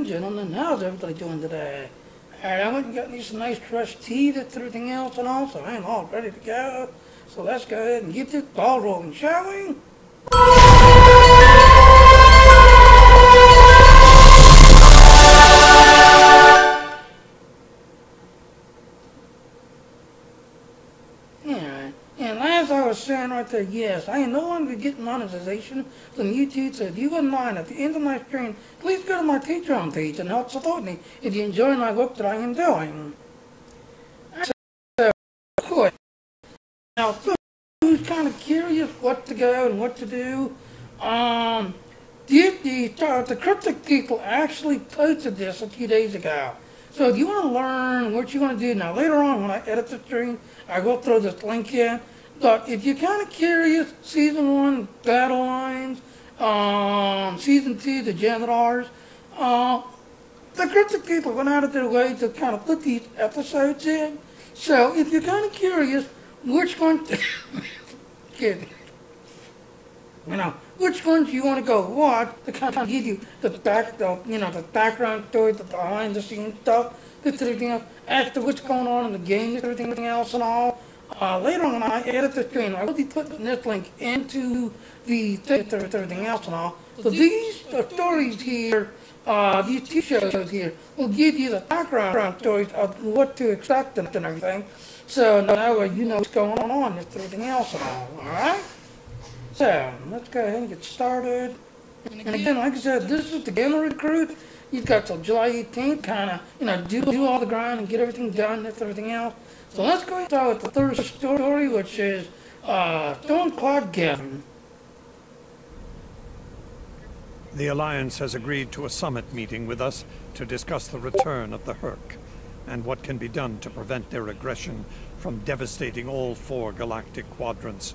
and gentlemen, how's everybody doing today? Alright, I went and got me some nice fresh tea, that's everything else and all, so I'm all ready to go. So let's go ahead and get this ball rolling, shall we? Alright, and as I was saying right there, yes, I am no longer getting monetization from YouTube, so if you wouldn't mind, at the end of my stream, please go to my Patreon page and help support me if you enjoy my work that I am doing. So, of course, now, who's kind of curious what to go and what to do, the cryptic people actually posted this a few days ago. So if you want to learn what you're going to do, now later on when I edit the stream, I will throw this link in. But if you're kind of curious, Season 1, Battle Lines, Season 2, the Janitors, the cryptic people went out of their way to kind of put these episodes in. So if you're kind of curious, which one, which ones you want to go watch to kind of give you the background story, the behind the scenes stuff, everything else, as to what's going on in the game, everything else and all. Later on when I edit the stream, I will be putting this link into the everything else and all. So these stories here, these two shows here, will give you the background stories of what to expect and everything. So that way you know what's going on and everything else and all, alright? So, let's go ahead and get started. And again, like I said, this is the Game Recruit. You've got till July 18th, kind of, do all the grind and get everything done and everything else. So let's go ahead and start with the third story, which is Stone Cloud Gathering. The Alliance has agreed to a summit meeting with us to discuss the return of the Herc and what can be done to prevent their aggression from devastating all 4 galactic quadrants.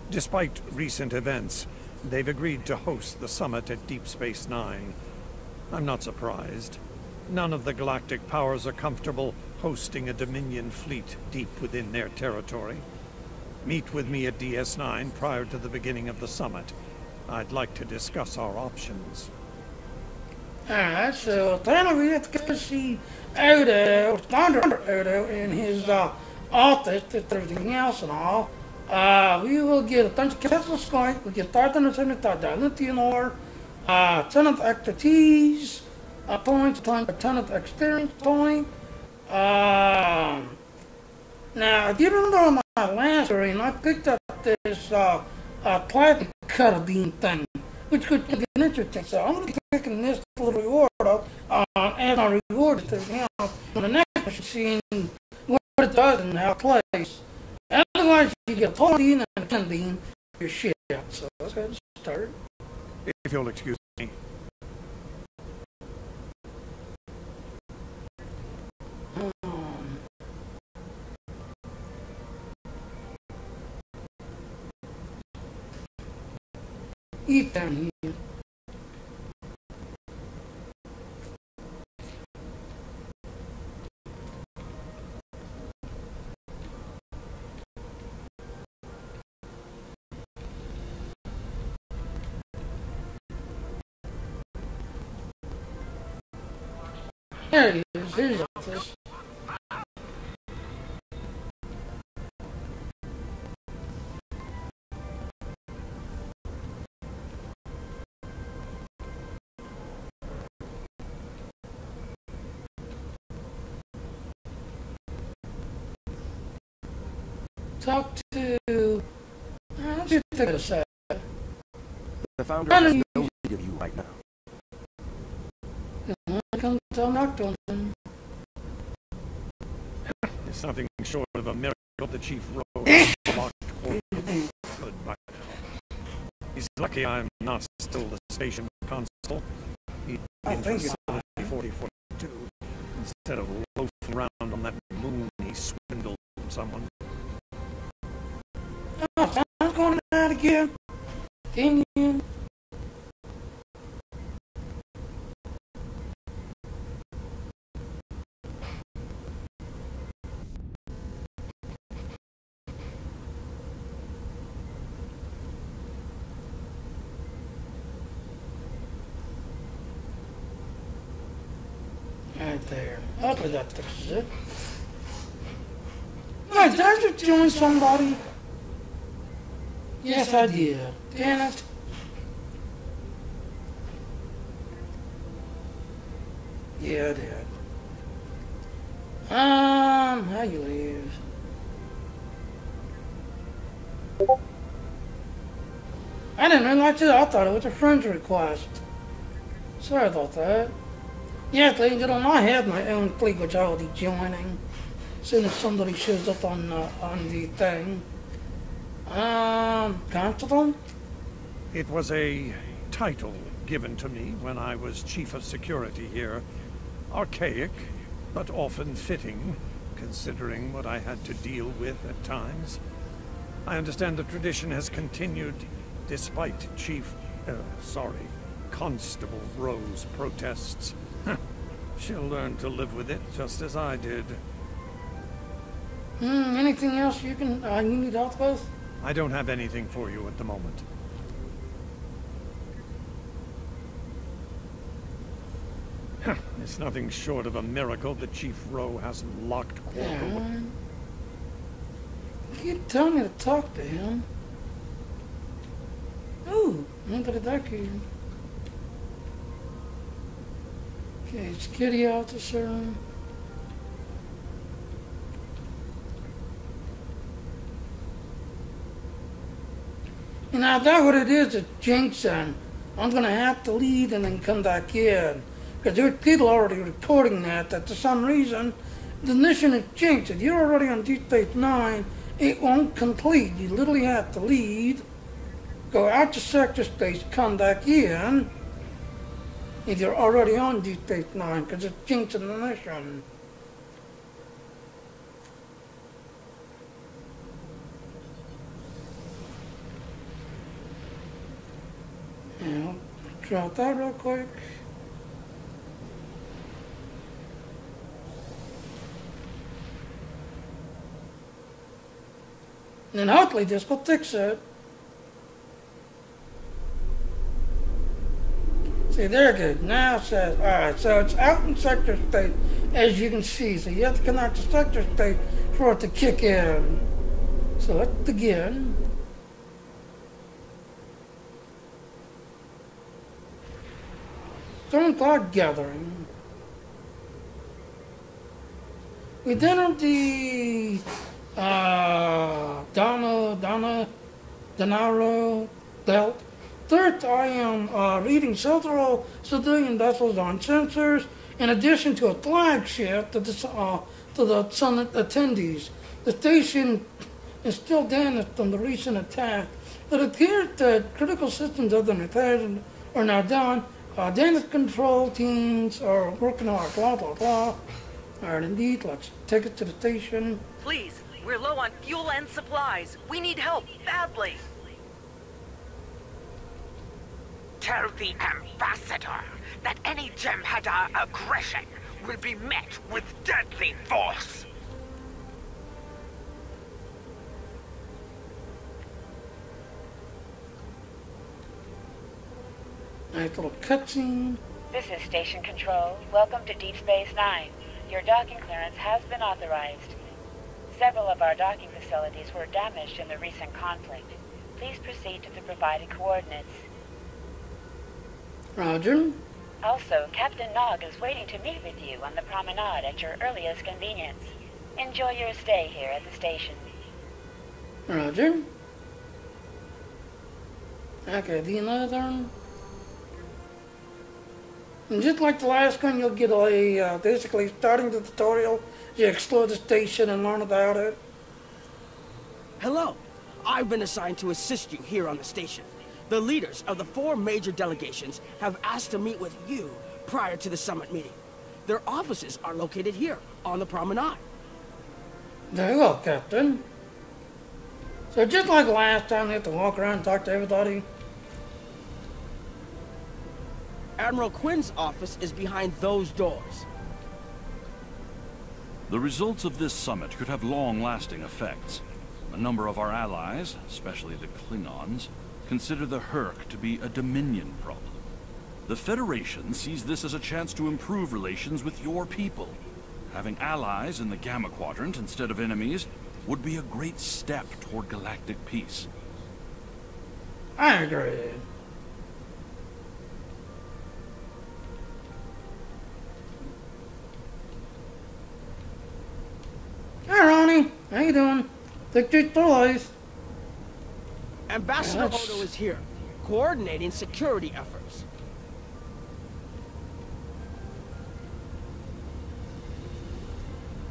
Despite recent events, they've agreed to host the summit at Deep Space Nine. I'm not surprised. None of the galactic powers are comfortable hosting a Dominion fleet deep within their territory. Meet with me at DS9 prior to the beginning of the summit. I'd like to discuss our options. Alright, so then we have to go see Odo, Thunder Odo, in his office and everything else and all. We will get a bunch of Tesla Skype, we'll get 575 lithium ore, a ton of expertise points, a ton of experience points. Now, if you remember on my last stream, I picked up this plastic cutter beam thing, which could be interesting. So I'm going to be picking this little reward up as my reward to everything else. On the next machine, what it does and how it plays. Otherwise, you get a Palatine and a 10 beam for your shit. So let's go ahead and start. If you'll excuse me. Eat down here. There he is. Here's your office. Talk to... let's just take a sec. The founder has no need of you right now. Come tell Nocturne. It's nothing short of a miracle the Chief Rose locked good by now. He's lucky I'm not still the station constable. He'd be in facility 4042 instead of loafing around on that moon he swindled someone. Oh, I'm going out again. Damien. right there. Hopefully that fixes it. Wait, did I just join somebody? Yes, I did. Damn it. Yeah, I did. How you leave? I didn't realize it. I thought it was a friend's request. Sorry about that. Yes, ladies and gentlemen, I have my own clique which I will be joining as soon as somebody shows up on the thing. Constable? It was a title given to me when I was chief of security here. Archaic, but often fitting, considering what I had to deal with at times. I understand the tradition has continued despite Constable Rowe's protests. She'll learn to live with it just as I did. Anything else you need help with? I don't have anything for you at the moment. It's nothing short of a miracle that Chief Rowe hasn't locked quarter with. You told me to talk to him. Ooh, look at that key. Okay, security officer. You know, that's what it is at Jinxon. I'm gonna have to leave and then come back in. Because there's people already reporting that for some reason, the mission is jinxed. If you're already on Deep Space Nine, it won't complete. You literally have to leave, go out to sector space, come back in, if you're already on Deep Space Nine, because it's jinxing the mission. Yeah, drop that real quick. And hopefully this will fix it. See, they're good. Now it says, alright, so it's out in sector state, as you can see. So you have to connect to sector state for it to kick in. So let's begin. Storm Cloud Gathering. We then on the Donaro Belt. Third, I am reading several civilian vessels on sensors, in addition to a flagship to the summit attendees. The station is still damaged from the recent attack. It appears that critical systems have been repaired or now down. Damage control teams are working on blah, blah, blah. Alright, indeed, let's take it to the station. Please, we're low on fuel and supplies. We need help, badly. Tell the Ambassador that any Jem'Hadar aggression will be met with deadly force. Nice little cutscene. This is Station Control. Welcome to Deep Space Nine. Your docking clearance has been authorized. Several of our docking facilities were damaged in the recent conflict. Please proceed to the provided coordinates. Roger. Also, Captain Nog is waiting to meet with you on the promenade at your earliest convenience. Enjoy your stay here at the station. Roger. Okay, the another one. And just like the last one, you'll get a, basically starting the tutorial, you explore the station and learn about it. Hello. I've been assigned to assist you here on the station. The leaders of the 4 major delegations have asked to meet with you prior to the summit meeting. Their offices are located here on the promenade. There you go, Captain. So just like last time, you have to walk around and talk to everybody. Admiral Quinn's office is behind those doors. The results of this summit could have long-lasting effects. A number of our allies, especially the Klingons, consider the Herc to be a Dominion problem. The Federation sees this as a chance to improve relations with your people. Having allies in the Gamma Quadrant instead of enemies would be a great step toward galactic peace. I agree. Hi, Ronnie. How you doing? Take two to life. Ambassador Yes. Odo is here, coordinating security efforts.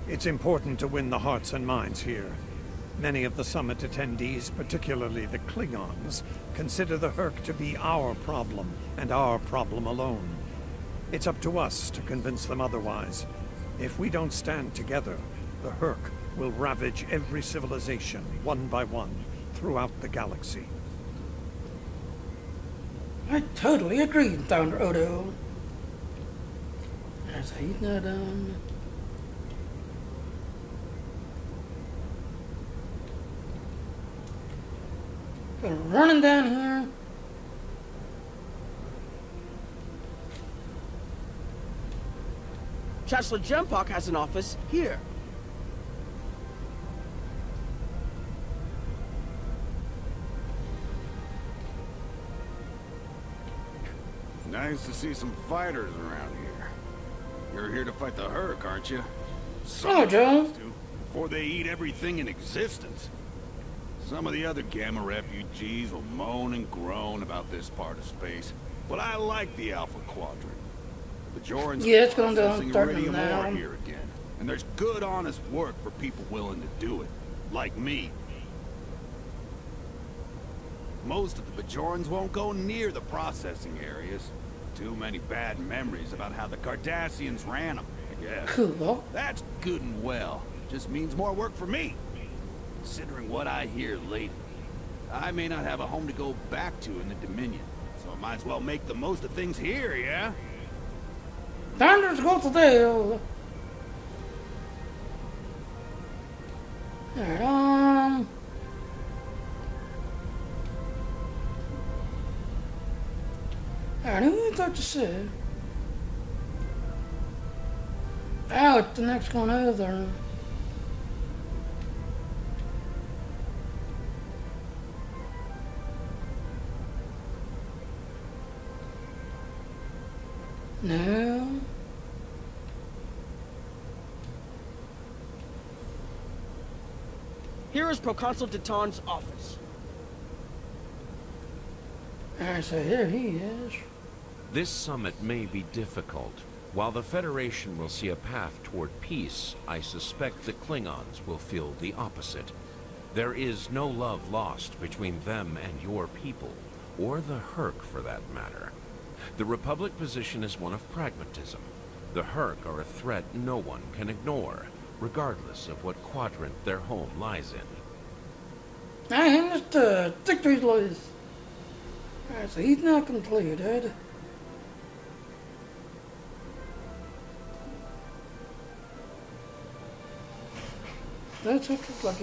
It's important to win the hearts and minds here. Many of the summit attendees, particularly the Klingons, consider the Herc to be our problem, and our problem alone. It's up to us to convince them otherwise. If we don't stand together, the Herc will ravage every civilization, one by one, throughout the galaxy. I totally agree, Thunder Odo. There's a heat now down. Go running down here. Chancellor Jempok has an office here. Nice to see some fighters around here. You're here to fight the Herc, aren't you? Oh, Joe. Before they eat everything in existence. Some of the other Gamma refugees will moan and groan about this part of space, but I like the Alpha Quadrant. The Bajorans Yeah, it's going down, processing starting iridium now. ore here again, and there's good, honest work for people willing to do it, like me. Most of the Bajorans won't go near the processing areas. Too many bad memories about how the Cardassians ran them, I guess. Cool. That's good and well. Just means more work for me. Considering what I hear lately, I may not have a home to go back to in the Dominion, so I might as well make the most of things here, yeah? Thunder's go to the Alright, Alright, who would like to say? Out the next one over. No. Here is Proconsul Titan's office. Alright, so here he is. This summit may be difficult. While the Federation will see a path toward peace, I suspect the Klingons will feel the opposite. There is no love lost between them and your people, or the Herc for that matter. The Republic position is one of pragmatism. The Herc are a threat no one can ignore, regardless of what quadrant their home lies in. I just stick to his lies. Alright, so he's not completed. That's what it's like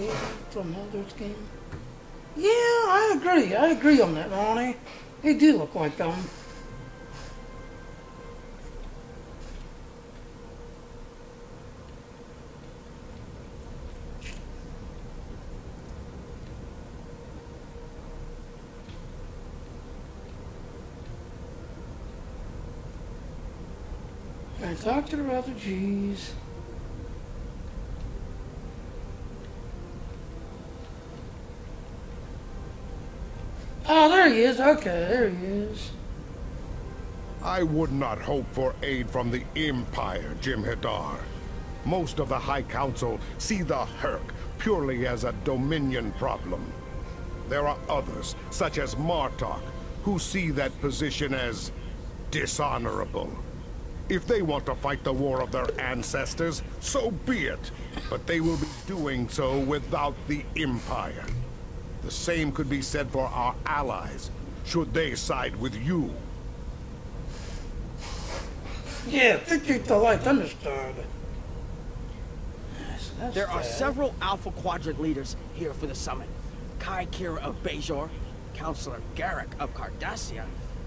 from Elder's game. Yeah, I agree. I agree on that, Ronnie. They do look like them. I talked to the refugees. Oh, there he is. Okay, there he is. I would not hope for aid from the Empire, Jim Hadar. Most of the High Council see the Herc purely as a Dominion problem. There are others, such as Martok, who see that position as dishonorable. If they want to fight the war of their ancestors, so be it. But they will be doing so without the Empire. The same could be said for our allies, should they side with you. Yeah, think you to light understood. Yes, that's There are bad. several Alpha Quadrant leaders here for the summit. Kai Kira of Bajor, Counselor Garrick of Cardassia,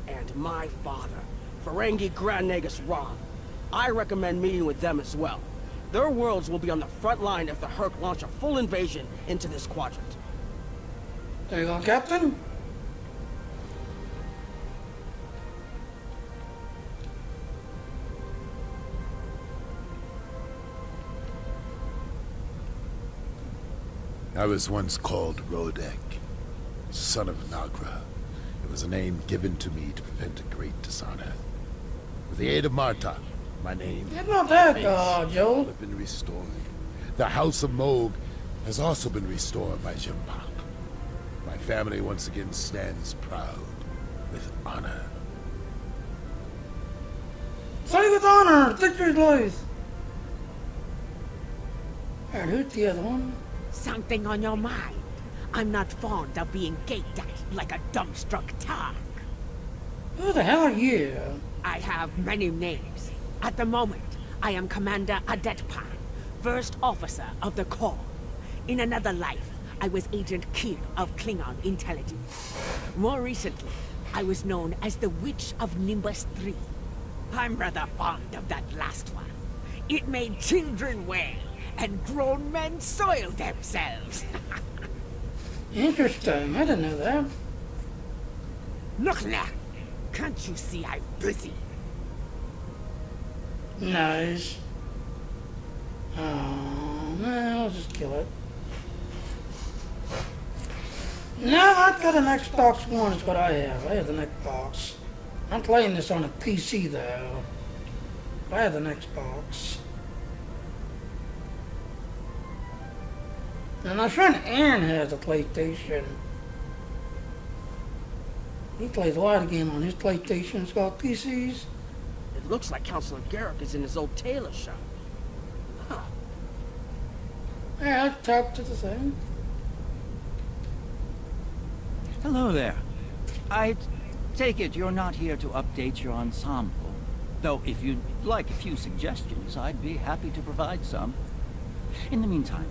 and my father, Ferengi Grand Nagus Ron. I recommend meeting with them as well. Their worlds will be on the front line if the Herc launch a full invasion into this quadrant. There you go, Captain. I was once called Rodek, son of Nagra. It was a name given to me to prevent a great dishonor. With the aid of Marta, my name It's not that, Joel. have been restored. The House of Moog has also been restored by Jimpak. My family once again stands proud, with honor. Say with honor, victory's life. And who's the other one? Something on your mind? I'm not fond of being gaped at like a dumbstruck targ. Who the hell are you? I have many names. At the moment, I am Commander Adetpan, First Officer of the Corps. In another life, I was Agent Kir of Klingon Intelligence. More recently, I was known as the Witch of Nimbus 3. I'm rather fond of that last one. It made children wail, and grown men soil themselves. Interesting, I didn't know that. Look now! Can't you see I'm busy? Nice. Oh, man, I'll just kill it. No, I've got an Xbox One is what I have. I have an Xbox. I'm playing this on a PC though. I have an Xbox. And my friend Aaron has a PlayStation. He plays a lot of games on his PlayStation. It's called PCs. It looks like Counselor Garrick is in his old tailor shop. Huh. Yeah, I talked to the thing. Hello there. I take it you're not here to update your ensemble. Though if you'd like a few suggestions, I'd be happy to provide some. In the meantime,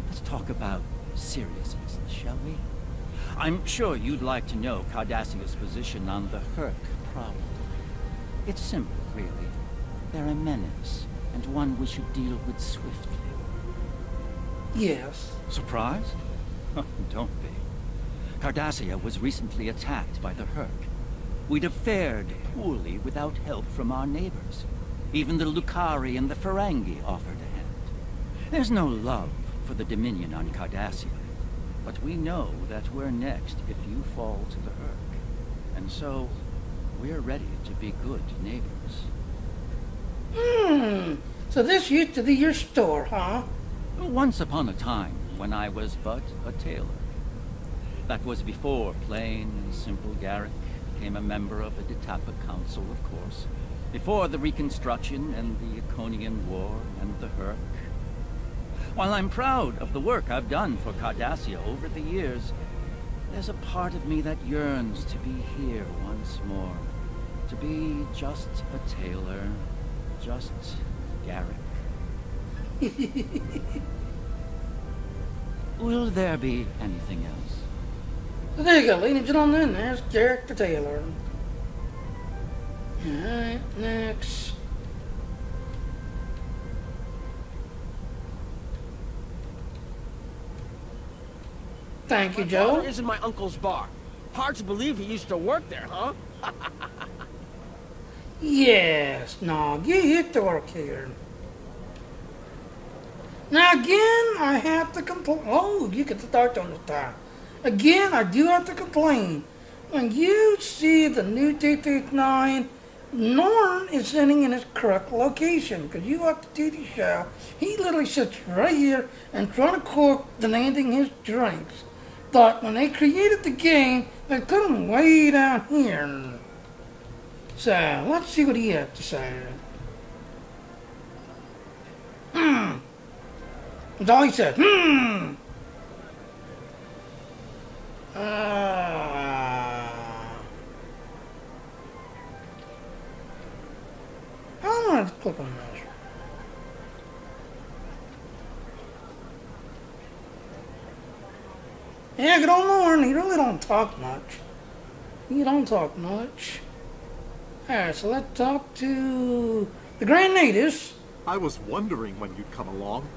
let's talk about seriousness, shall we? I'm sure you'd like to know Cardassia's position on the Herc problem. It's simple, really. They're a menace, and one we should deal with swiftly. Yes. Surprised? Don't be. Cardassia was recently attacked by the Herc. We'd have fared poorly without help from our neighbors. Even the Lucari and the Ferengi offered a hand. There's no love for the Dominion on Cardassia, but we know that we're next if you fall to the Herc. And so, we're ready to be good neighbors. So this used to be your store, huh? Once upon a time, when I was but a tailor. That was before plain and simple Garrick became a member of the Detapa Council, of course. Before the Reconstruction and the Iconian War and the Herc. While I'm proud of the work I've done for Cardassia over the years, there's a part of me that yearns to be here once more. To be just a tailor, just Garrick. Will there be anything else? So there you go, ladies and gentlemen, there's Garrick the Tailor. Alright, next. Thank you, Joe. My father is in my uncle's bar. Hard to believe he used to work there, huh? Yes, now get to work here. Now again, I have to complain. Oh, you get to start on the time. Again, I do have to complain. When you see the new T-39, Norn is sitting in his correct location. Because you watch the TV show, he literally sits right here and trying to cook demanding his drinks. But when they created the game, they put him way down here. So, let's see what he has to say. That's all he said. I'm going to click on this. Yeah, good old Lauren, he really don't talk much. He don't talk much. Alright, so let's talk to the Grand Natives. I was wondering when you'd come along.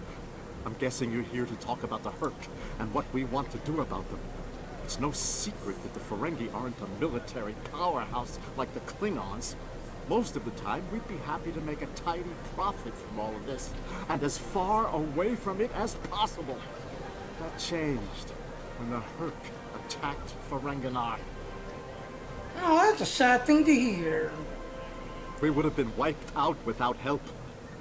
I'm guessing you're here to talk about the Herc and what we want to do about them. It's no secret that the Ferengi aren't a military powerhouse like the Klingons. Most of the time, we'd be happy to make a tidy profit from all of this, and as far away from it as possible. That changed when the Herc attacked Ferenginar. Oh, that's a sad thing to hear. We would have been wiped out without help.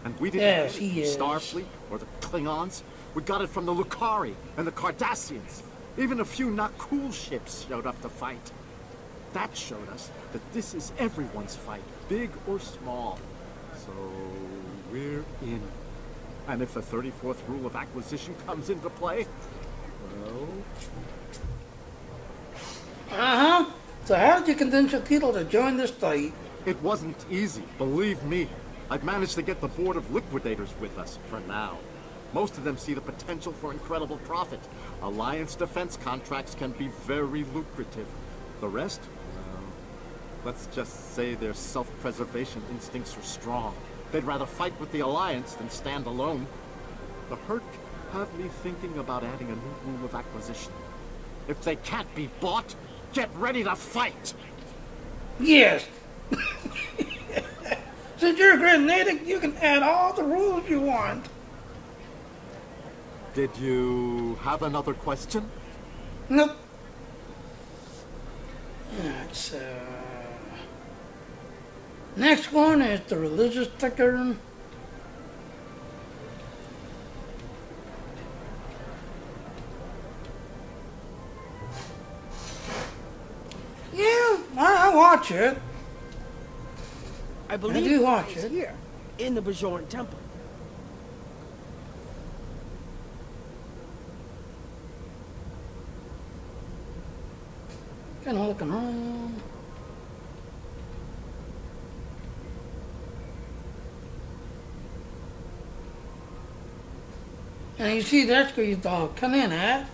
And we didn't Yes, get it he from is. Starfleet or the Klingons. We got it from the Lucari and the Cardassians. Even a few not cool ships showed up to fight. That showed us that this is everyone's fight, big or small. So we're in. And if the 34th rule of acquisition comes into play, well... Uh-huh. So how did you convince your people to join this fight? It wasn't easy, believe me. I've managed to get the Board of Liquidators with us, for now. Most of them see the potential for incredible profit. Alliance defense contracts can be very lucrative. The rest, well, let's just say their self-preservation instincts are strong. They'd rather fight with the Alliance than stand alone. The Herc have me thinking about adding a new rule of acquisition. If they can't be bought, get ready to fight! Yes. Since you're a Grand Native, you can add all the rules you want. Did you have another question? Nope. That's, next one is the religious ticker. Yeah, I watch it. I believe do watch it's it. here, in the Bajoran Temple. Kind of looking around. And you see that's where you thought, come in at.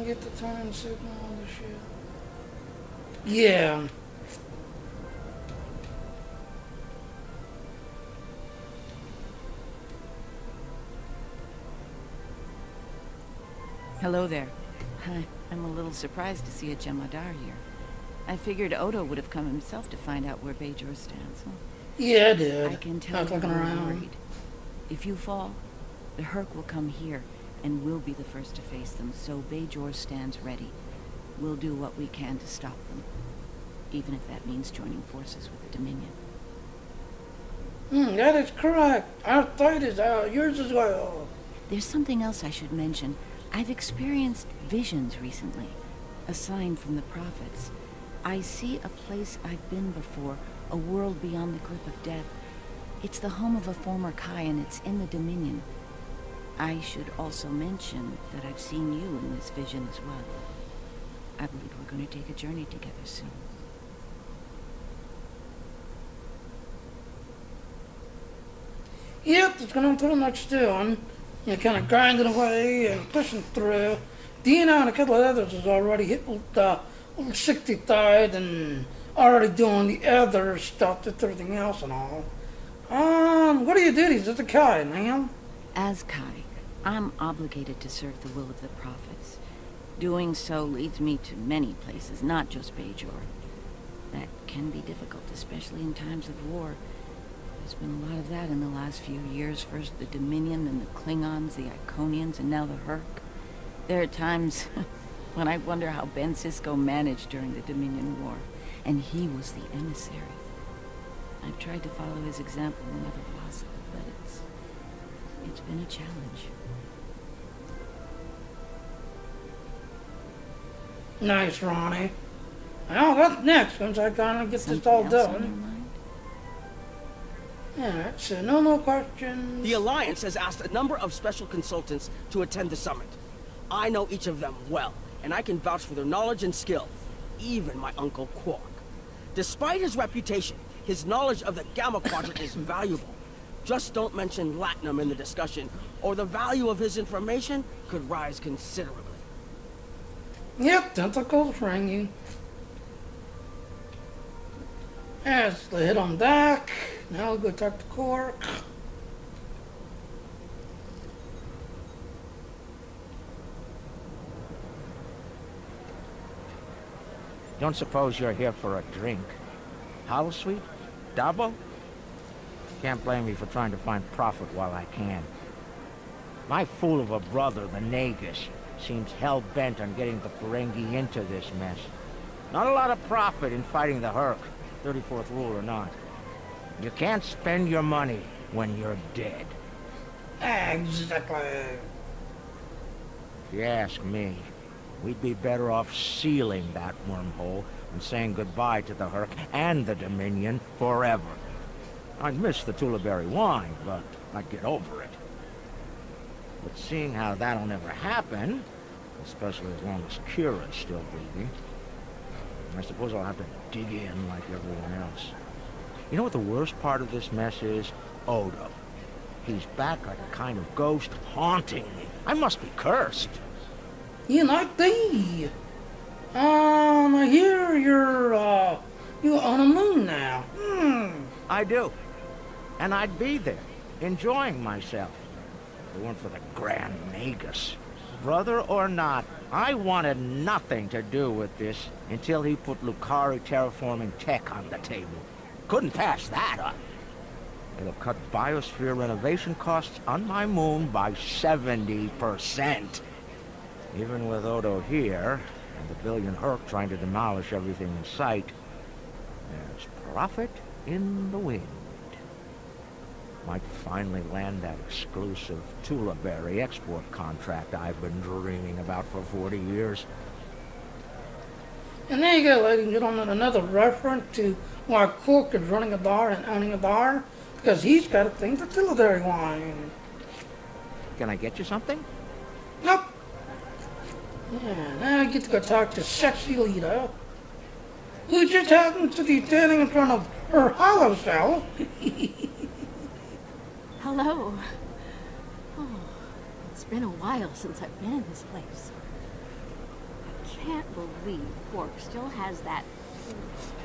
Get the turn signal on the ship. Yeah. Hello there. I'm a little surprised to see a Jemadar here. I figured Odo would have come himself to find out where Bajor stands. Huh? Yeah, I did. I can tell I was you're looking around. worried. If you fall, the Herc will come here, and we'll be the first to face them, so Bajor stands ready. We'll do what we can to stop them, even if that means joining forces with the Dominion. That is correct. Our fight is yours as well. There's something else I should mention. I've experienced visions recently, a sign from the prophets. I see a place I've been before, a world beyond the grip of death. It's the home of a former Kai, and it's in the Dominion. I should also mention that I've seen you in this vision as well. I believe we're going to take a journey together soon. Yep, it's going to pretty much doing. You're kind of grinding away and pushing through. Dina and a couple of others is already hit with the 63rd and already doing the other stuff, that's everything else and all. What are your duties as a Kai, ma'am? As Kai, I'm obligated to serve the will of the prophets. Doing so leads me to many places, not just Bajor. That can be difficult, especially in times of war. There's been a lot of that in the last few years. First the Dominion, then the Klingons, the Iconians, and now the Herc. There are times when I wonder how Ben Sisko managed during the Dominion War. And he was the emissary. I've tried to follow his example whenever possible, but it's been a challenge. Nice, Ronnie. Well, what's next once I kind of get this all done? Alright, so no more questions. The Alliance has asked a number of special consultants to attend the summit. I know each of them well, and I can vouch for their knowledge and skill. Even my Uncle Quark. Despite his reputation, his knowledge of the Gamma Quadrant is valuable. Just don't mention Latinum in the discussion, or the value of his information could rise considerably. Yep, tentacles ringing. Yes, they hit on deck. Now we'll go talk to Cork. Don't suppose you're here for a drink? Hollow Sweet? Double? Can't blame me for trying to find profit while I can. My fool of a brother, the Nagus, seems hell-bent on getting the Ferengi into this mess. Not a lot of profit in fighting the Herc, 34th rule or not. You can't spend your money when you're dead. Exactly. If you ask me, we'd be better off sealing that wormhole and saying goodbye to the Herc and the Dominion forever. I'd miss the Tullaberry wine, but I'd get over it. But seeing how that'll never happen, especially as long as Kira's still breathing, I suppose I'll have to dig in like everyone else. You know what the worst part of this mess is? Odo. He's back like a kind of ghost haunting me. I must be cursed. You like thee? I hear you're on a moon now. I do. And I'd be there, enjoying myself, if it weren't for the Grand Nagus. Brother or not, I wanted nothing to do with this until he put Lucari terraforming tech on the table. Couldn't pass that up. It'll cut biosphere renovation costs on my moon by 70%. Even with Odo here, and the billion Herc trying to demolish everything in sight, there's profit in the wind. Might finally land that exclusive Tullaberry export contract I've been dreaming about for 40 years. And there you go, ladies and gentlemen, another reference to why Cork is running a bar and owning a bar, because he's got a thing for Tullaberry wine. Can I get you something? Nope. Yeah, now I get to go talk to Sexy Lita, who just happens to be standing in front of her hollow cell. Hello. Oh, it's been a while since I've been in this place. I can't believe Quark still has that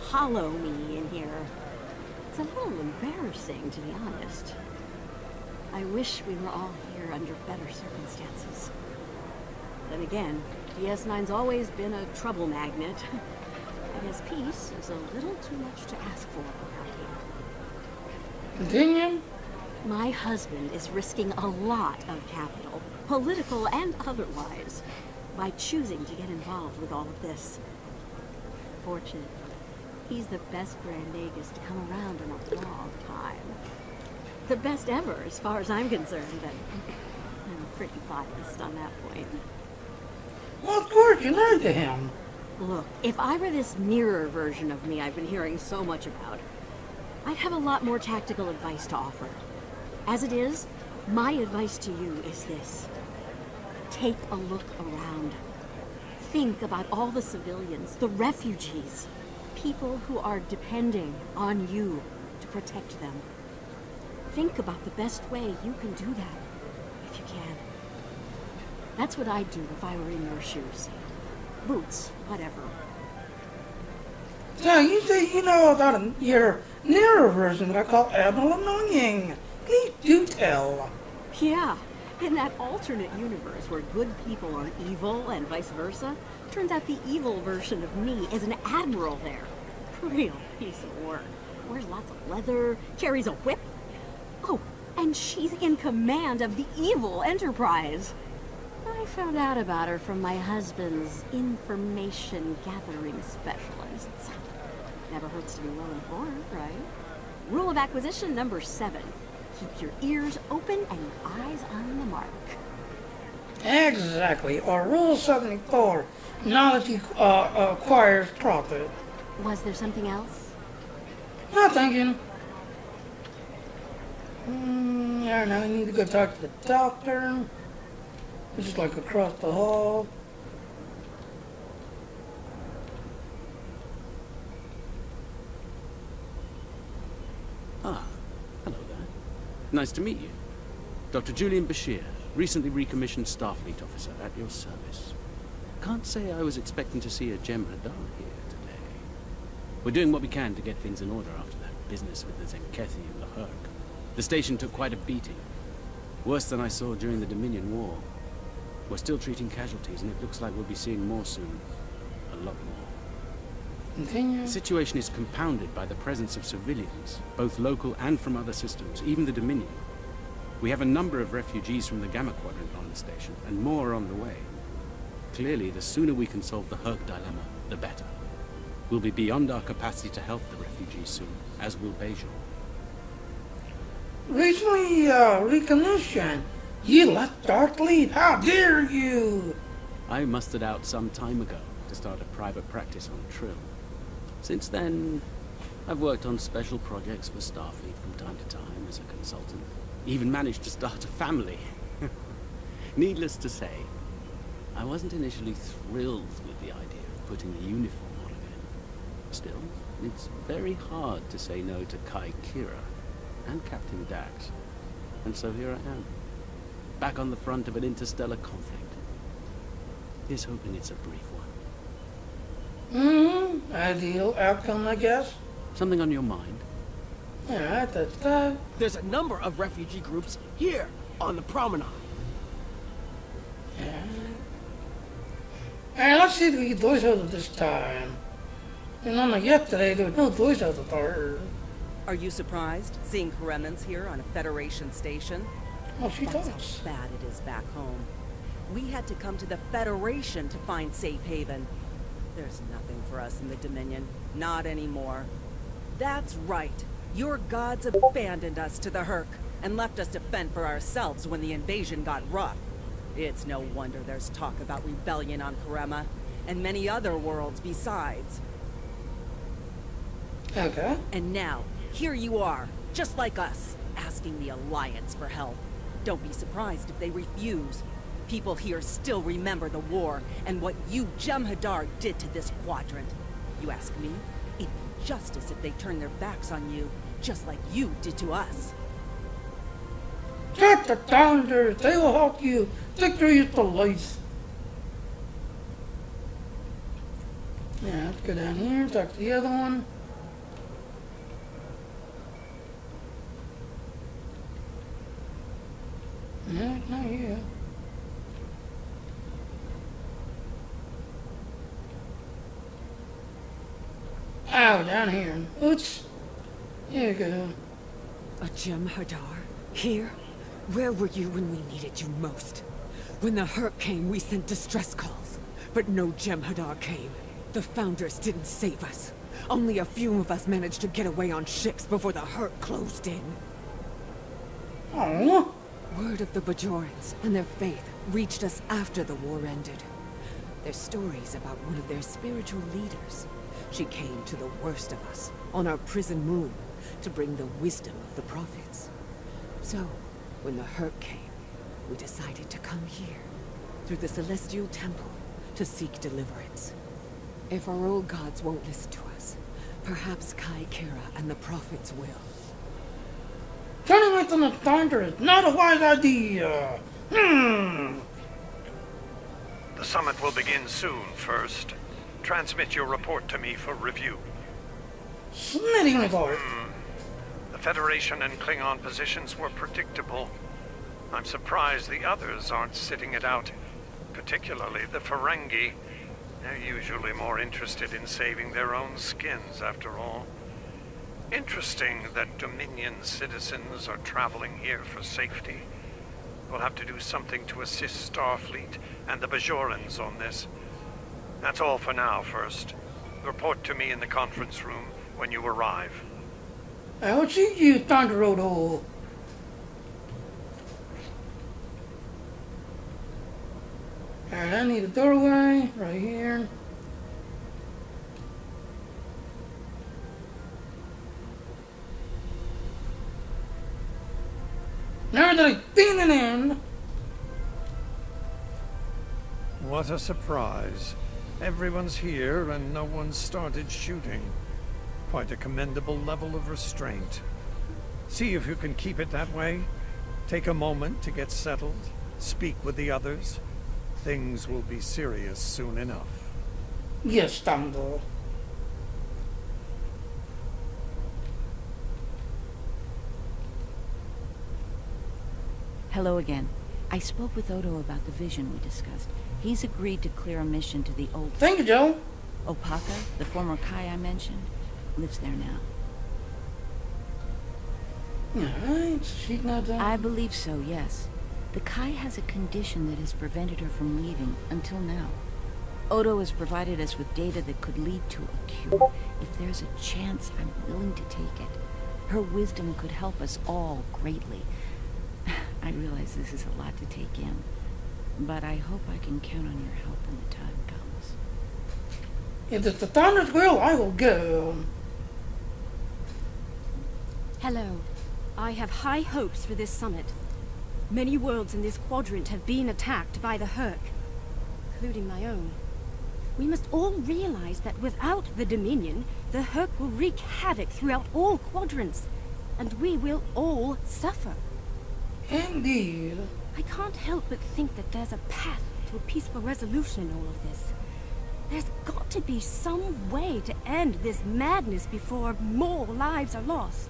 hollow me in here. It's a little embarrassing, to be honest. I wish we were all here under better circumstances. Then again, DS9's always been a trouble magnet. I guess peace is a little too much to ask for around here. Continue. My husband is risking a lot of capital, political and otherwise, by choosing to get involved with all of this. Fortunately, he's the best Grand Nagus to come around in a long time. The best ever, as far as I'm concerned, but I'm pretty biased on that point. Well, of course, you learned to him. Look, if I were this mirror version of me I've been hearing so much about, I'd have a lot more tactical advice to offer. As it is, my advice to you is this. Take a look around. Think about all the civilians, the refugees, people who are depending on you to protect them. Think about the best way you can do that, if you can. That's what I'd do if I were in your shoes. Boots, whatever. So you say you know about your nearer version that I call Admiral Annoying. Please do tell. Yeah, in that alternate universe where good people are evil and vice versa, turns out the evil version of me is an admiral there. Real piece of work. Wears lots of leather, carries a whip. Oh, and she's in command of the evil Enterprise. I found out about her from my husband's information gathering specialists. Never hurts to be well informed, right? Rule of acquisition number 7. Keep your ears open and your eyes on the mark. Exactly. Or Rule 74. Knowledge acquires profit. Was there something else? No thinking. Yeah, now I need to go talk to the doctor. This is like across the hall. Nice to meet you. Dr. Julian Bashir, recently recommissioned Starfleet officer at your service. Can't say I was expecting to see a Jem'Hadar here today. We're doing what we can to get things in order after that business with the Zenkethi and the Herc. The station took quite a beating. Worse than I saw during the Dominion War. We're still treating casualties, and it looks like we'll be seeing more soon. A lot more. Continue. The situation is compounded by the presence of civilians, both local and from other systems, even the Dominion. We have a number of refugees from the Gamma Quadrant on the station, and more on the way. Clearly, the sooner we can solve the Herc dilemma, the better. We'll be beyond our capacity to help the refugees soon, as will Bajor. Recently, Reconnaissance. You left Starfleet. How dare you? I mustered out some time ago to start a private practice on Trill. Since then, I've worked on special projects for Starfleet from time to time as a consultant. Even managed to start a family. Needless to say, I wasn't initially thrilled with the idea of putting the uniform on again. Still, it's very hard to say no to Kai Kira and Captain Dax. And so here I am, back on the front of an interstellar conflict. Here's hoping it's a brief one. Ideal outcome, I guess. Something on your mind? Yeah, that's that. There's a number of refugee groups here on the promenade. Yeah. Alright, let's see if we get voice over this time. And unlike yesterday, there was no voice over for. Are you surprised, seeing Kremens here on a Federation station? Oh, she That's does. how bad it is back home. We had to come to the Federation to find safe haven. There's nothing for us in the Dominion. Not anymore. That's right. Your gods abandoned us to the Herc and left us to fend for ourselves when the invasion got rough. It's no wonder there's talk about rebellion on Karema, and many other worlds besides. Okay. And now, here you are, just like us, asking the Alliance for help. Don't be surprised if they refuse. People here still remember the war and what you Jem'Hadar did to this quadrant. You ask me, it'd be justice if they turned their backs on you, just like you did to us. Get the calendars. They will help you. Victory is the life. Yeah, let's go down here, talk to the other one. No, not you. Oh, down here. Oops. Here we go. A Jem'Hadar? Here? Where were you when we needed you most? When the Herc came, we sent distress calls. But no Jem'Hadar came. The Founders didn't save us. Only a few of us managed to get away on ships before the Herc closed in. Oh. Word of the Bajorans and their faith reached us after the war ended. Their stories about one of their spiritual leaders. She came to the worst of us, on our prison moon, to bring the wisdom of the prophets. So, when the Herc came, we decided to come here, through the Celestial Temple, to seek deliverance. If our old gods won't listen to us, perhaps Kai Kira and the prophets will. Turning away from the thunder is not a wise idea. The summit will begin soon. First, transmit your report to me for review. Smitty report. The Federation and Klingon positions were predictable. I'm surprised the others aren't sitting it out, particularly the Ferengi. They're usually more interested in saving their own skins, after all. Interesting that Dominion citizens are traveling here for safety. We'll have to do something to assist Starfleet and the Bajorans on this. That's all for now. First, report to me in the conference room when you arrive. I will see you, Thunder Road. Alright, I need a doorway right here. Now that I've been in. What a surprise. Everyone's here and no one started shooting. Quite a commendable level of restraint. See if you can keep it that way. Take a moment to get settled. Speak with the others. Things will be serious soon enough. Yes, Dumbledore. Hello again. I spoke with Odo about the vision we discussed. He's agreed to clear a mission to the old... Thank you, Joe. Opaka, the former Kai I mentioned, lives there now. Alright, she's not done. I believe so, yes. The Kai has a condition that has prevented her from leaving until now. Odo has provided us with data that could lead to a cure. If there's a chance, I'm willing to take it. Her wisdom could help us all greatly. I realize this is a lot to take in, but I hope I can count on your help when the time comes. If it's the Thunder's will, I will go. Hello. I have high hopes for this summit. Many worlds in this quadrant have been attacked by the Herc, including my own. We must all realize that without the Dominion, the Herc will wreak havoc throughout all quadrants, and we will all suffer. Indeed. I can't help but think that there's a path to a peaceful resolution in all of this. There's got to be some way to end this madness before more lives are lost.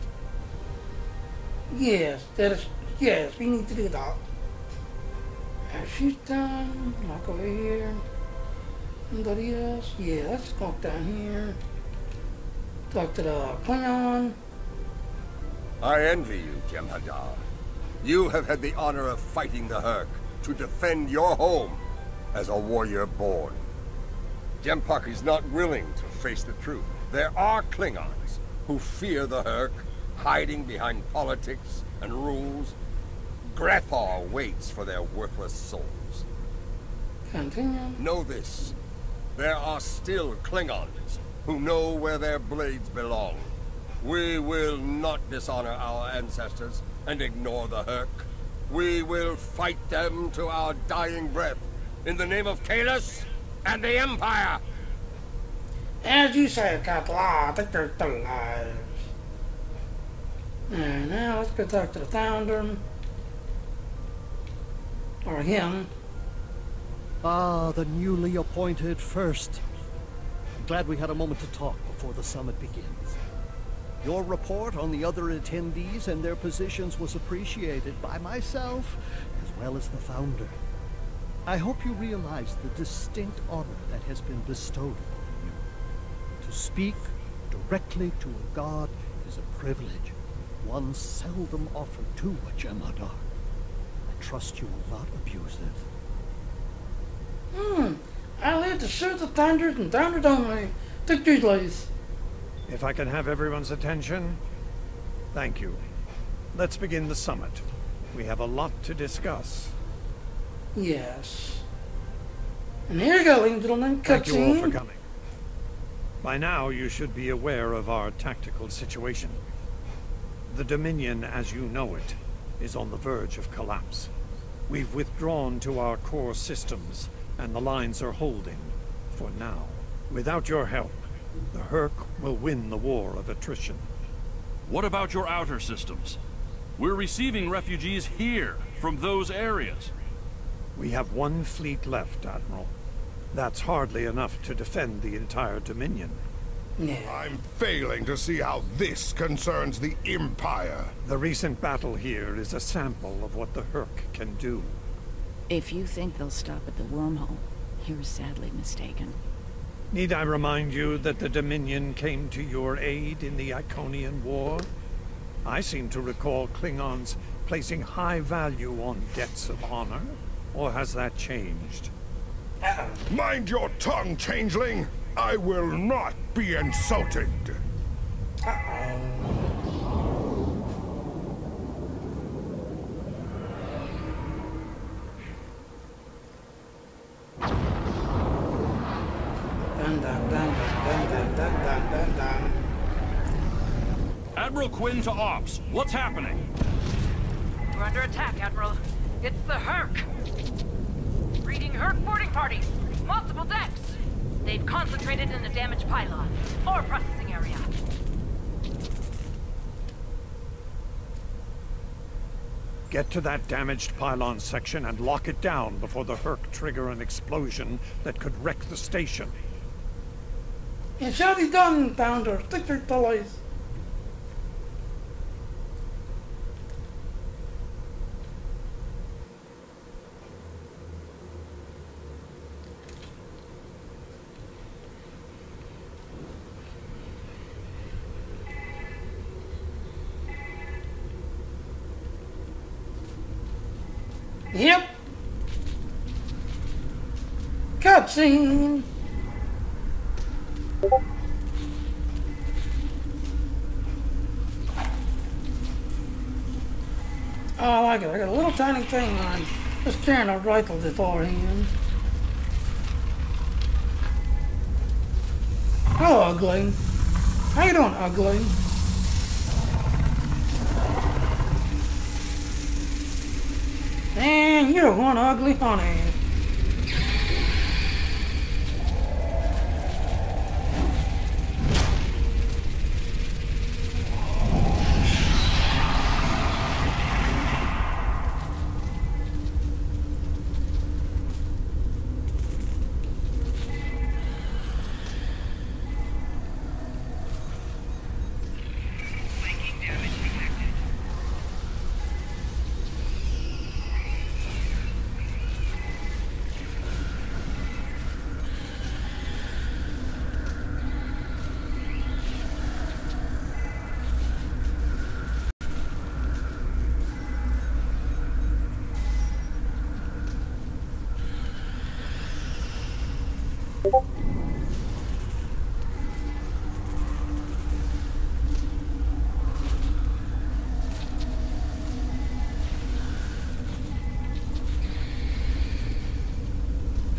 Yes, yes, we need to do that. As she's done, walk over here. Anybody else? Yeah, let's walk down here. Talk to the Klingon. I envy you, Jem'Hadar. You have had the honor of fighting the Herc to defend your home as a warrior born. Jem'Pak is not willing to face the truth. There are Klingons who fear the Herc, hiding behind politics and rules. Grethar waits for their worthless souls. Continue. Know this. There are still Klingons who know where their blades belong. We will not dishonor our ancestors and ignore the Herc. We will fight them to our dying breath in the name of Kalis and the Empire. As you say, Captain, I think they're still alive. And now let's go talk to the founder. Or him. Ah, the newly appointed first. I'm glad we had a moment to talk before the summit begins. Your report on the other attendees and their positions was appreciated by myself as well as the founder. I hope you realize the distinct honor that has been bestowed upon you. To speak directly to a god is a privilege, one seldom offered to a Jem'Hadar. I trust you will not abuse it. I live to serve the Thunders and Thunders only. Victory lays. If I can have everyone's attention, thank you. Let's begin the summit. We have a lot to discuss. Yes. And here you go, ladies and gentlemen. Thank you all for coming. By now, you should be aware of our tactical situation. The Dominion, as you know it, is on the verge of collapse. We've withdrawn to our core systems, and the lines are holding, for now. Without your help, the Herc will win the war of attrition. What about your outer systems? We're receiving refugees here, from those areas. We have one fleet left, Admiral. That's hardly enough to defend the entire Dominion. I'm failing to see how this concerns the Empire. The recent battle here is a sample of what the Herc can do. If you think they'll stop at the wormhole, you're sadly mistaken. Need I remind you that the Dominion came to your aid in the Iconian War? I seem to recall Klingons placing high value on debts of honor. Or has that changed? Mind your tongue, changeling! I will not be insulted! Admiral Quinn to Ops. What's happening? We're under attack, Admiral. It's the Herc. Reading Herc boarding parties. Multiple decks. They've concentrated in the damaged pylon. Ore processing area. Get to that damaged pylon section and lock it down before the Herc trigger an explosion that could wreck the station. It shall be done, Founder. Stick your toys. Yep. Cutscene. Oh, I like it. I got a little tiny thing on this channel rifle beforehand. Hello, Ugly. How you doing, Ugly? Man, you're one ugly honey.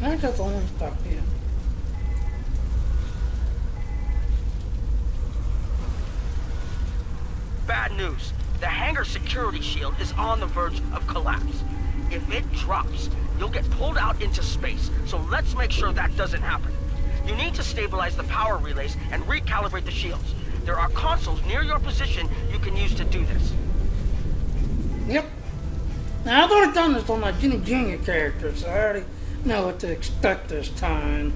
I think that's the only stuff here. Bad news. The hangar security shield is on the verge of collapse. If it drops, you'll get pulled out into space, so let's make sure that doesn't happen. You need to stabilize the power relays and recalibrate the shields. There are consoles near your position you can use to do this. Yep. Now, I've already done this on my Ginny Jr. character, so I already know what to expect this time.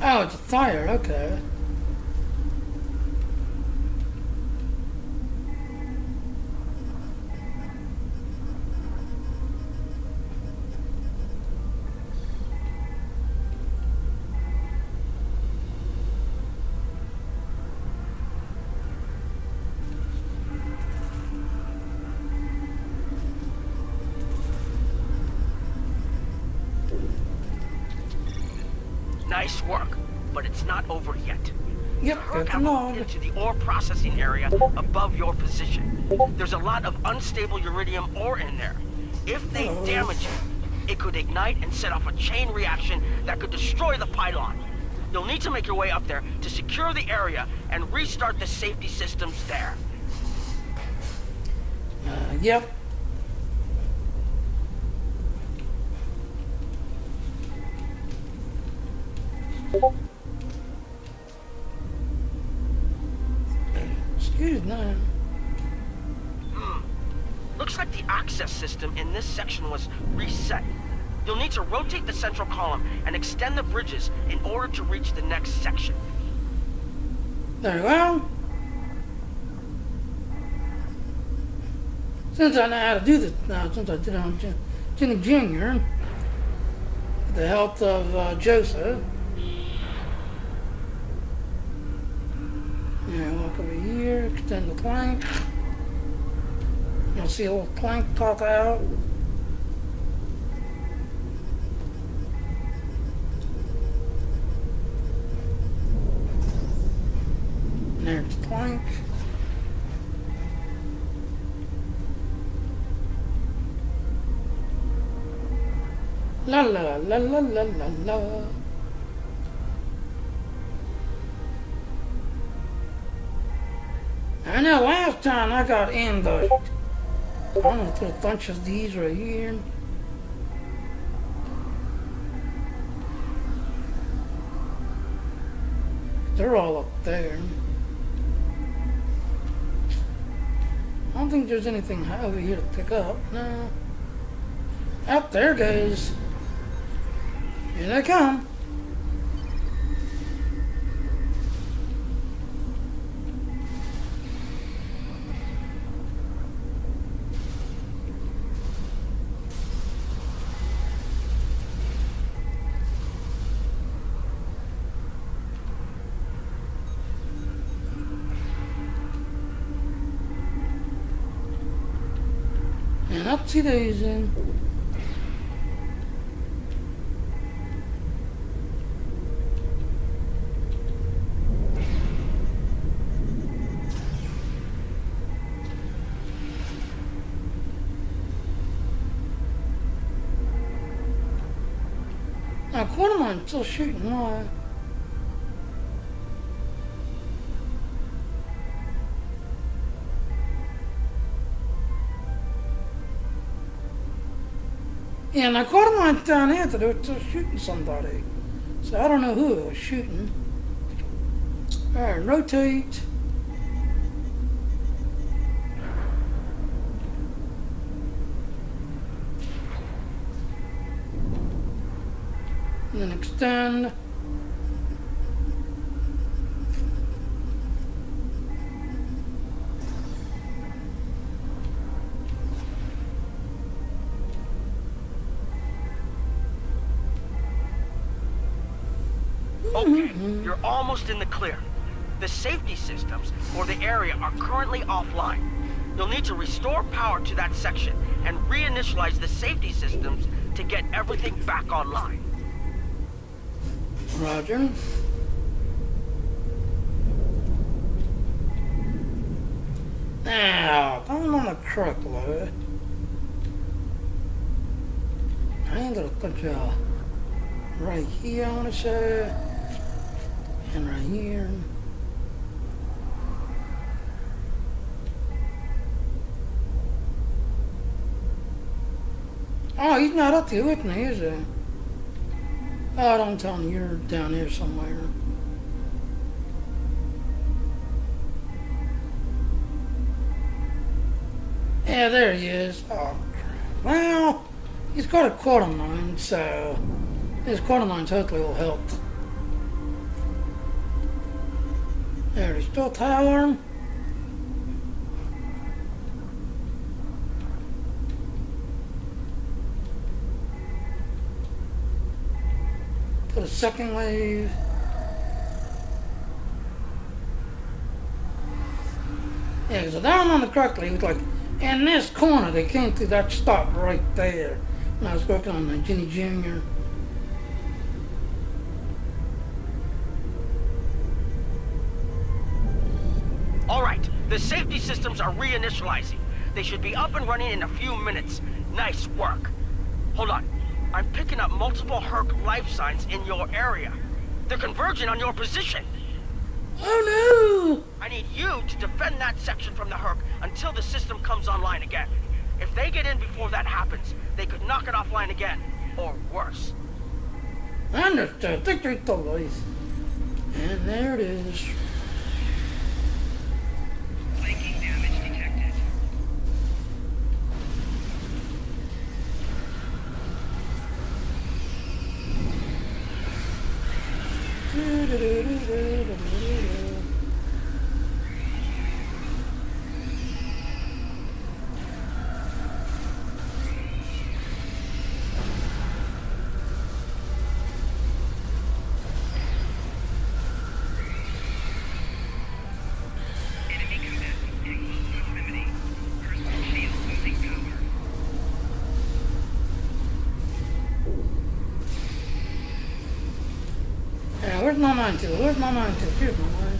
Oh, it's fire, okay. Nice work, but it's not over yet. Yep, the Herc have moved into the ore processing area above your position. There's a lot of unstable uridium ore in there. If they damage it, it could ignite and set off a chain reaction that could destroy the pylon. You'll need to make your way up there to secure the area and restart the safety systems there. Yep. Excuse me. Looks like the access system in this section was reset. You'll need to rotate the central column and extend the bridges in order to reach the next section. Very well. Since I know how to do this now, since I did it on Ginny Jr., with the help of Joseph. Yeah, walk over here, extend the plank. You'll see a little plank pop out. And there's the plank. La la la la la la la. I know last time I got ambushed. I'm gonna put a bunch of these right here. They're all up there. I don't think there's anything over here to pick up. No. Up there goes. Here they come. And up to those in. Now, Quartermine's still shooting. Why? Yeah, now Quartermine's down here that they're still shooting somebody. So I don't know who it was shooting. Alright, rotate. And then extend. Okay, you're almost in the clear. The safety systems for the area are currently offline. You'll need to restore power to that section and reinitialize the safety systems to get everything back online. Roger. Now, I'm on the truckload. I ain't gonna put you right here, I wanna say, and right here. Oh, he's not up here with me, is he? Oh, don't tell me you're down here somewhere. Yeah, there he is. Oh, well, he's got a Quartermine, so his Quartermine hopefully will help. There, he's still towering. Put a second wave. Yeah, because down on the correctly, it was like, in this corner, they came through that stop right there when I was working on the Ginny Jr. All right, the safety systems are reinitializing. They should be up and running in a few minutes. Nice work. Hold on. I'm picking up multiple Herc life signs in your area. They're converging on your position. Oh no! I need you to defend that section from the Herc until the system comes online again. If they get in before that happens, they could knock it offline again, or worse. Understood. Victory totals. And there it is. Flanking damage detected. Yeah, where's my mine to? Where's my mine to? Here's my mine.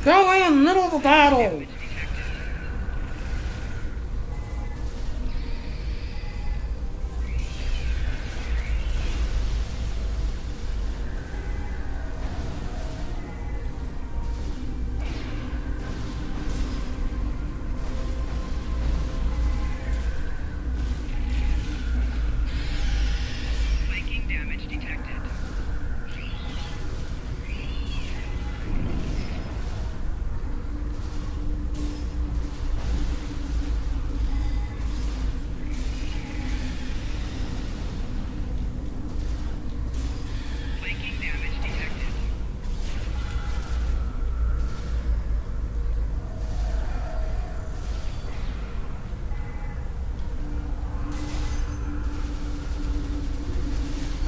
Go in, middle of the battle. Flanking damage detected. Flanking damage detected.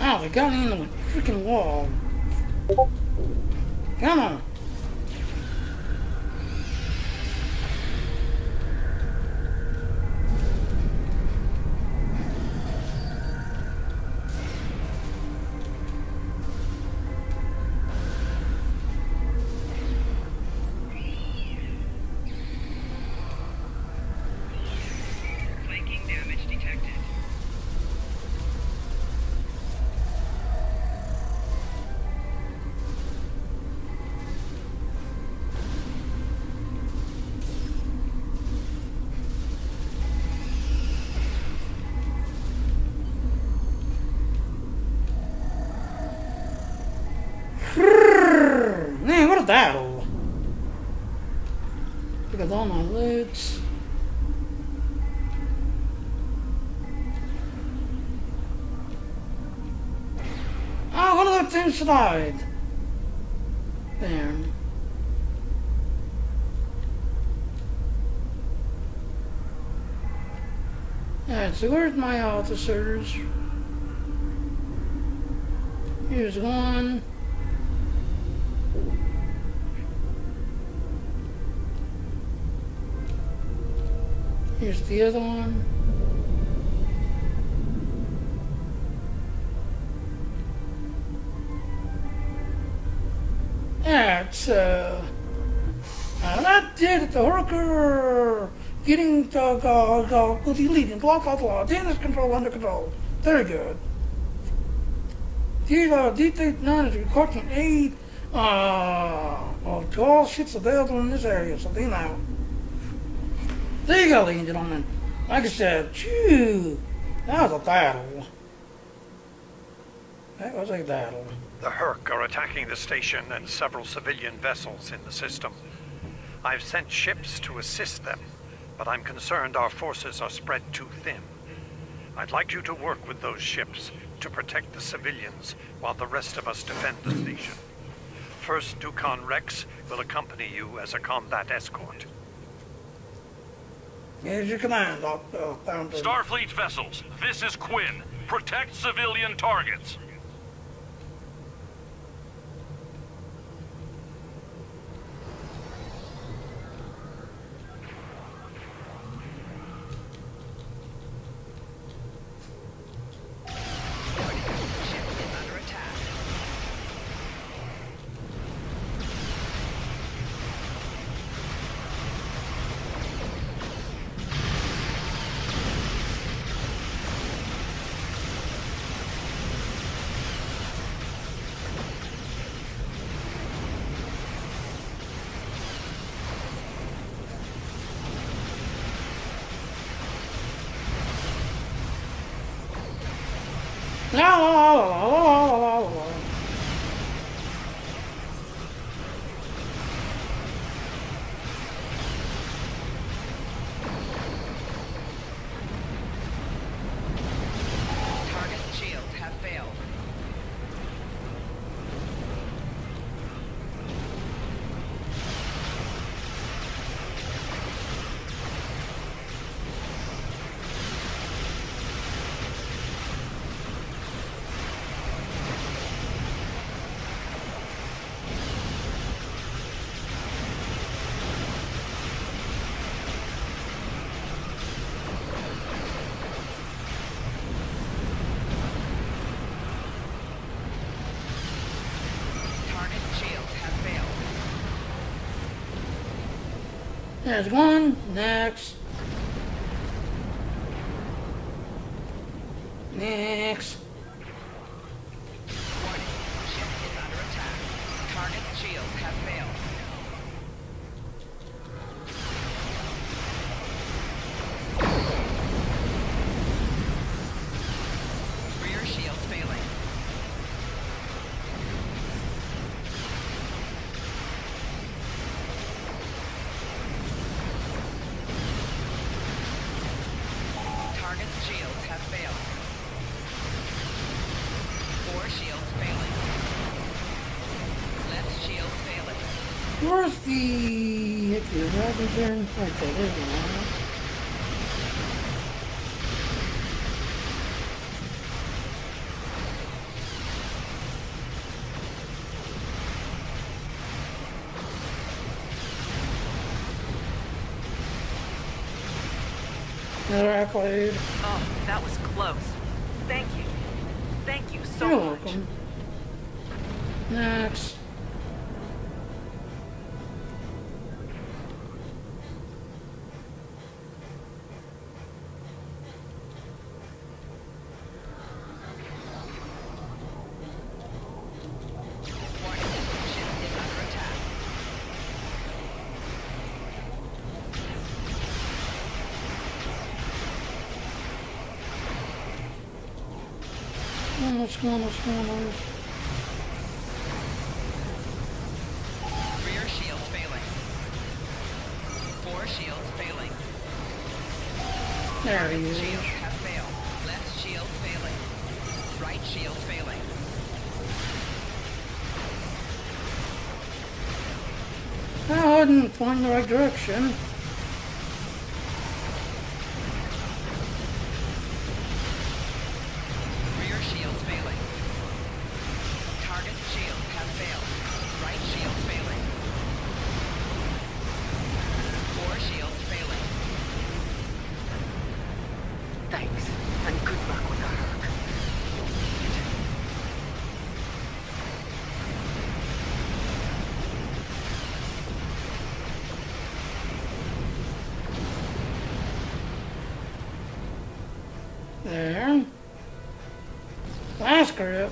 Oh, they got me into the freaking wall. Come on. Flanking damage detected. Man, what a battle. Look at all my loot. Oh, one of those things died. There. Alright, so where's my officers? Here's one. Here's the other one. That's that did it, the hurricane getting leading, blah blah blah, damage control under control. Very good. Detailed 9 is requesting aid to all ships available in this area, so they know. There you go, ladies and gentlemen. Like I said, phew, that was a battle. That was a battle. The Herc are attacking the station and several civilian vessels in the system. I've sent ships to assist them, but I'm concerned our forces are spread too thin. I'd like you to work with those ships to protect the civilians while the rest of us defend the station. First Ducon Rex will accompany you as a combat escort. Here's your command, Starfleet vessels, this is Quinn. Protect civilian targets. La la la la la la la la. Target's shields have failed. There's one. Next. Next. Warning. Ship is under attack. Target's shields have failed. Rear shields failing. Target's shields have failed. 4 shields failing. Left shield failing. Where's the Robinson? Right there, there's one. Another accolade. Oh, that was close. Thank you. Thank you so You're much. welcome. Next. Warning. Ship is under attack. What's going on? What's going on? Rear shields failing. 4 shields failing. There he is. Shields have failed. Left shield failing. Right shield failing. I didn't find the right direction. Rear shields failing. Target shields have failed. Right shield failing. 4 shields failing. Thanks, and good luck with the Herc. There. Last grip.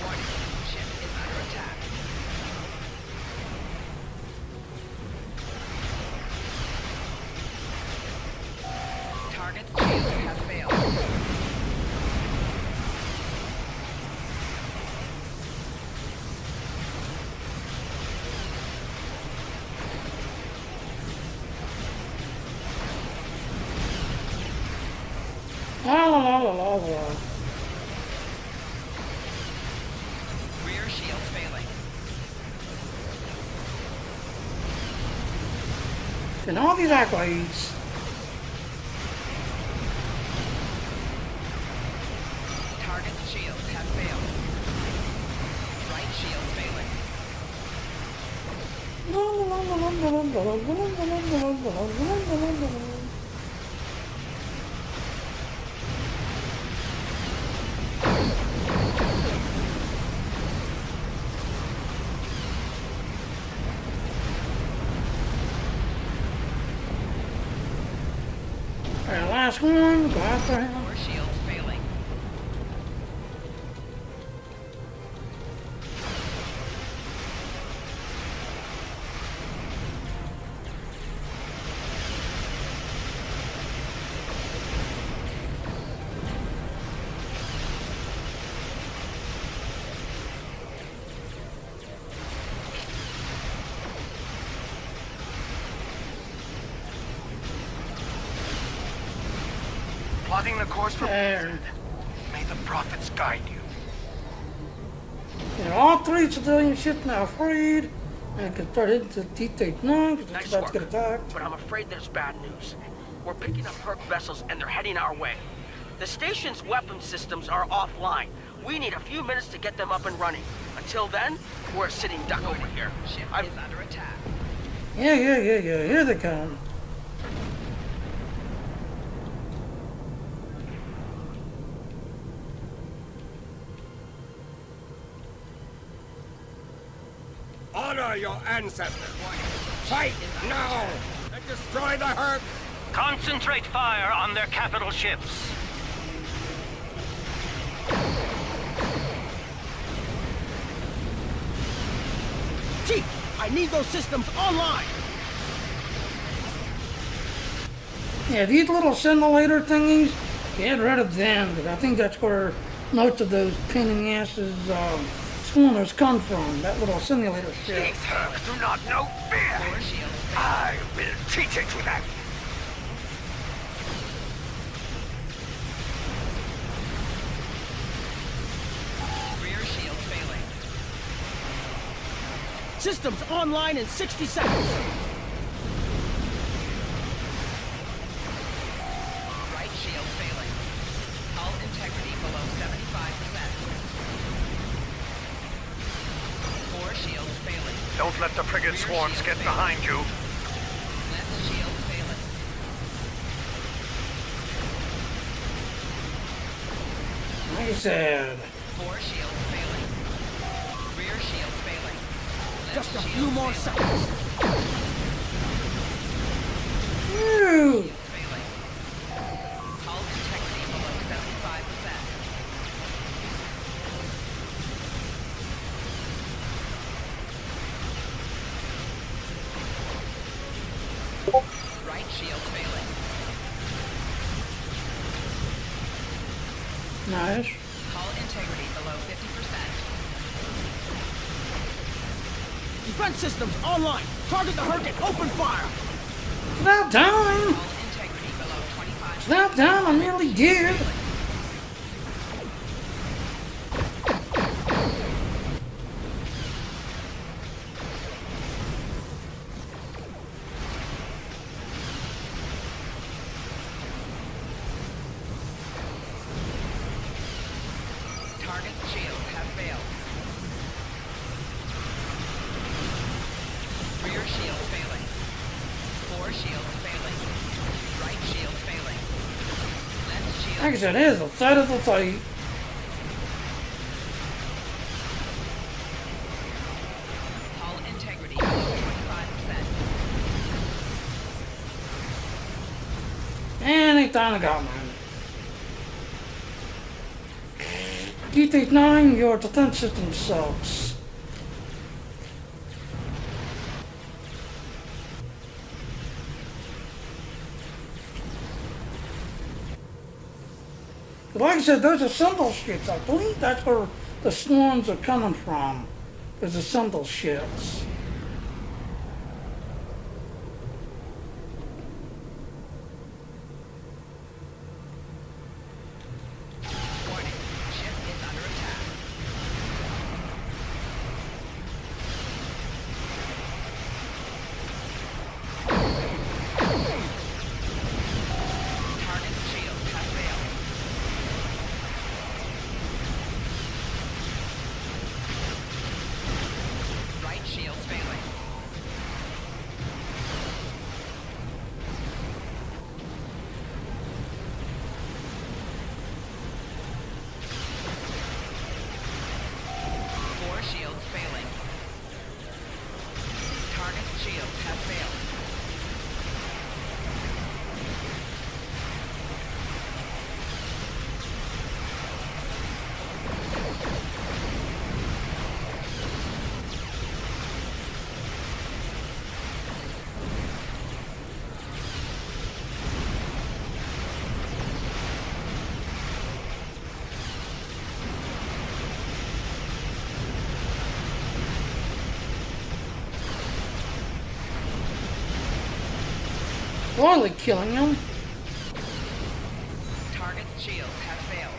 Warning. Ship is under attack. Target's shields have failed. La la la la la la. Rear shield failing. And all these accolades. Target's shields have failed. Right shield failing. La la la la la la la la la la la la la. Alright, last one. Go after him. 4 shields failing. Plotting the course for There. May the prophets guide you. And all 3 civilian ships now freed. And can start into T-Tape 9 because it's Nice about work, to get attacked. but I'm afraid there's bad news. We're picking up Herc vessels and they're heading our way. The station's weapon systems are offline. We need a few minutes to get them up and running. Until then, we're a sitting duck over here. Ship is under attack. Yeah. Here they come. Honor your ancestors. Fight now and destroy the Herc. Concentrate fire on their capital ships. Chief, I need those systems online. Yeah, these little scintillator thingies, get rid of them, because I think that's where most of those pain in the asses spawners come from, that little simulator shit. These Hercs do not know fear. I will teach it to them. Rear shield failing. Systems online in 60 seconds. Right shield failing. Hull integrity below 75%. Core shield failing. Don't let the frigate swarms get behind you. Left shield failing. Like I said. Core shield failing. Rear shield failing. Just a few more seconds. Woo! Failing. Hull integrity below 75%. Right shield failing. Nice. Hull integrity below 50%. Defense systems online. Target the Herc and open fire. Snap down! Hull integrity below 25%. Snap down, I'm nearly dead. Target's shields have failed. Rear shield failing. Core shields failing. Right shield failing. Left shield. Like I said, it is the side of the fight. Hull integrity below 25%. Anytime I got mine. D9, your defense system sucks. Like I said, those are cymbal ships. I believe that's where the swarms are coming from. There's the cymbal ships. Warning. Ship is under attack. Target's shields have failed. Right shields failing. Core shields failing. Target's shields have failed. Finally killing him. Target's shields have failed.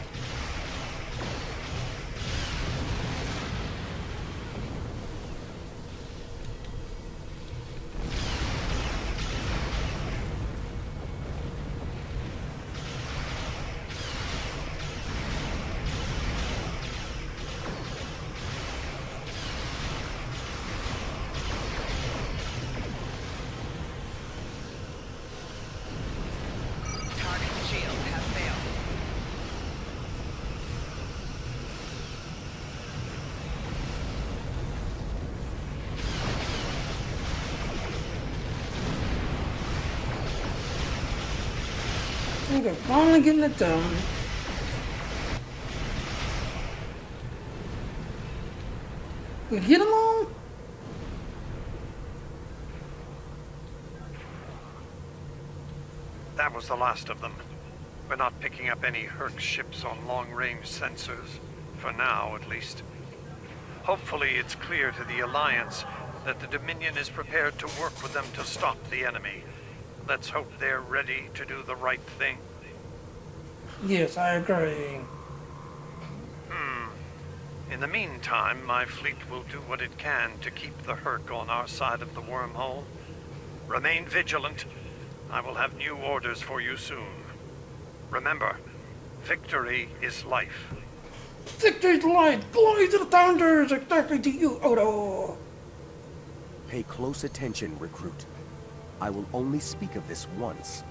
Target's shields have failed. think we're finally getting it done. We get them all? That was the last of them. We're not picking up any Herc ships on long-range sensors. For now, at least. Hopefully it's clear to the Alliance that the Dominion is prepared to work with them to stop the enemy. Let's hope they're ready to do the right thing. Yes, I agree. In the meantime, my fleet will do what it can to keep the Herc on our side of the wormhole. Remain vigilant. I will have new orders for you soon. Remember, victory is life. Victory's life! Glory to the Founders! Exactly to you, Odo! Pay close attention, Recruit. I will only speak of this once.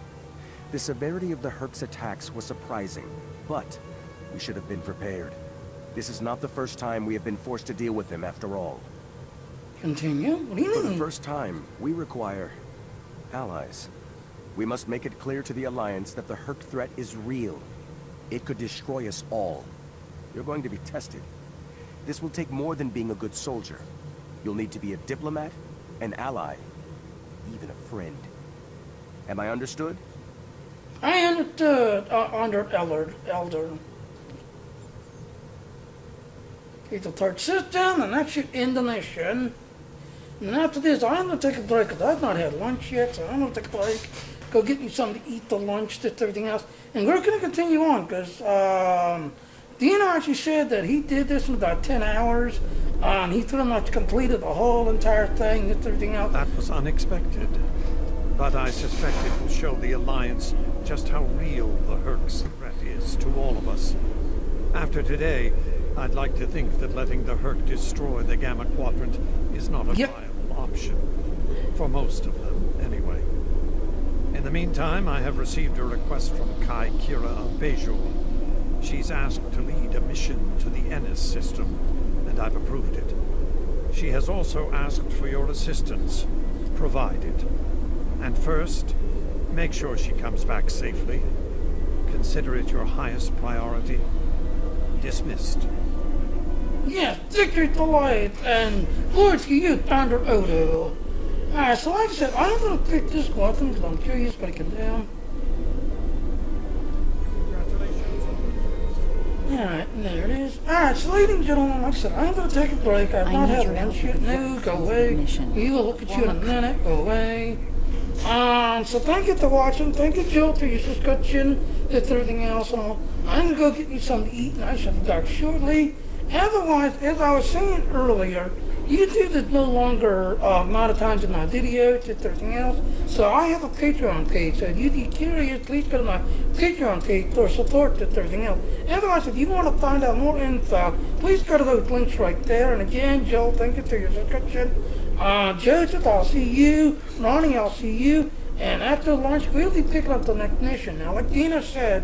The severity of the Herc's attacks was surprising, but we should have been prepared. This is not the first time we have been forced to deal with them, after all. Continue? What do you mean? For the first time, we require allies. We must make it clear to the Alliance that the Herc threat is real. It could destroy us all. You're going to be tested. This will take more than being a good soldier. You'll need to be a diplomat, an ally, even a friend. Am I understood? I understood, Elder. It's a third system, and that should end the mission. And after this, I'm going to take a break, because I've not had lunch yet, so I'm going to take a break. Go get me something to eat, the lunch, just everything else. And we're going to continue on, because Dino actually said that he did this in about 10 hours. And he pretty much completed the whole entire thing, just everything else. That was unexpected. But I suspect it will show the Alliance just how real the Herc's threat is to all of us. After today, I'd like to think that letting the Herc destroy the Gamma Quadrant is not a viable option. For most of them, anyway. In the meantime, I have received a request from Kai Kira of Bejor. She's asked to lead a mission to the Ennis system, and I've approved it. She has also asked for your assistance. Provide it. And first, make sure she comes back safely. Consider it your highest priority. Dismissed. Yes, victory to life, and glory to you, Founder Odo. Alright, so like I said, I'm going to pick this weapon because I'm curious what it can do. Alright, there it is. Alright, so ladies and gentlemen, like I said, I'm going to take a break. I've not had lunch yet. No, go away. We will look at you in a minute. Go away. So thank you for watching. Thank you, Jill, for your subscription. That's everything else. I'm going to go get me something to eat, and I shall be back shortly. Otherwise, as I was saying earlier, YouTube is no longer monetizing my videos, just everything else. So I have a Patreon page. So if you'd be curious, please go to my Patreon page for support, just everything else. Otherwise, if you want to find out more info, please go to those links right there. And again, Joe, thank you for your subscription. Joseph, I'll see you. Ronnie, I'll see you. And after lunch, we'll be picking up the next mission. Now, like Dina said,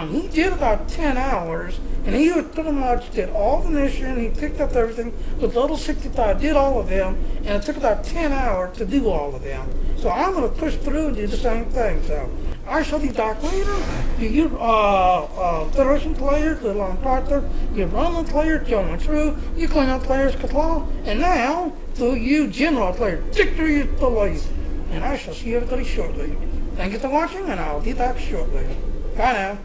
he did about 10 hours, and he pretty much did all the mission. He picked up everything with Level 65, did all of them, and it took about 10 hours to do all of them. So I'm going to push through and do the same thing. So I shall be back later. You Federation players, Little on Carter, you Roman players, John True, you Klingon players, Katla, and now, to you General players, victory is the life. And I shall see everybody shortly. Thank you for watching, and I'll be back shortly. Bye now.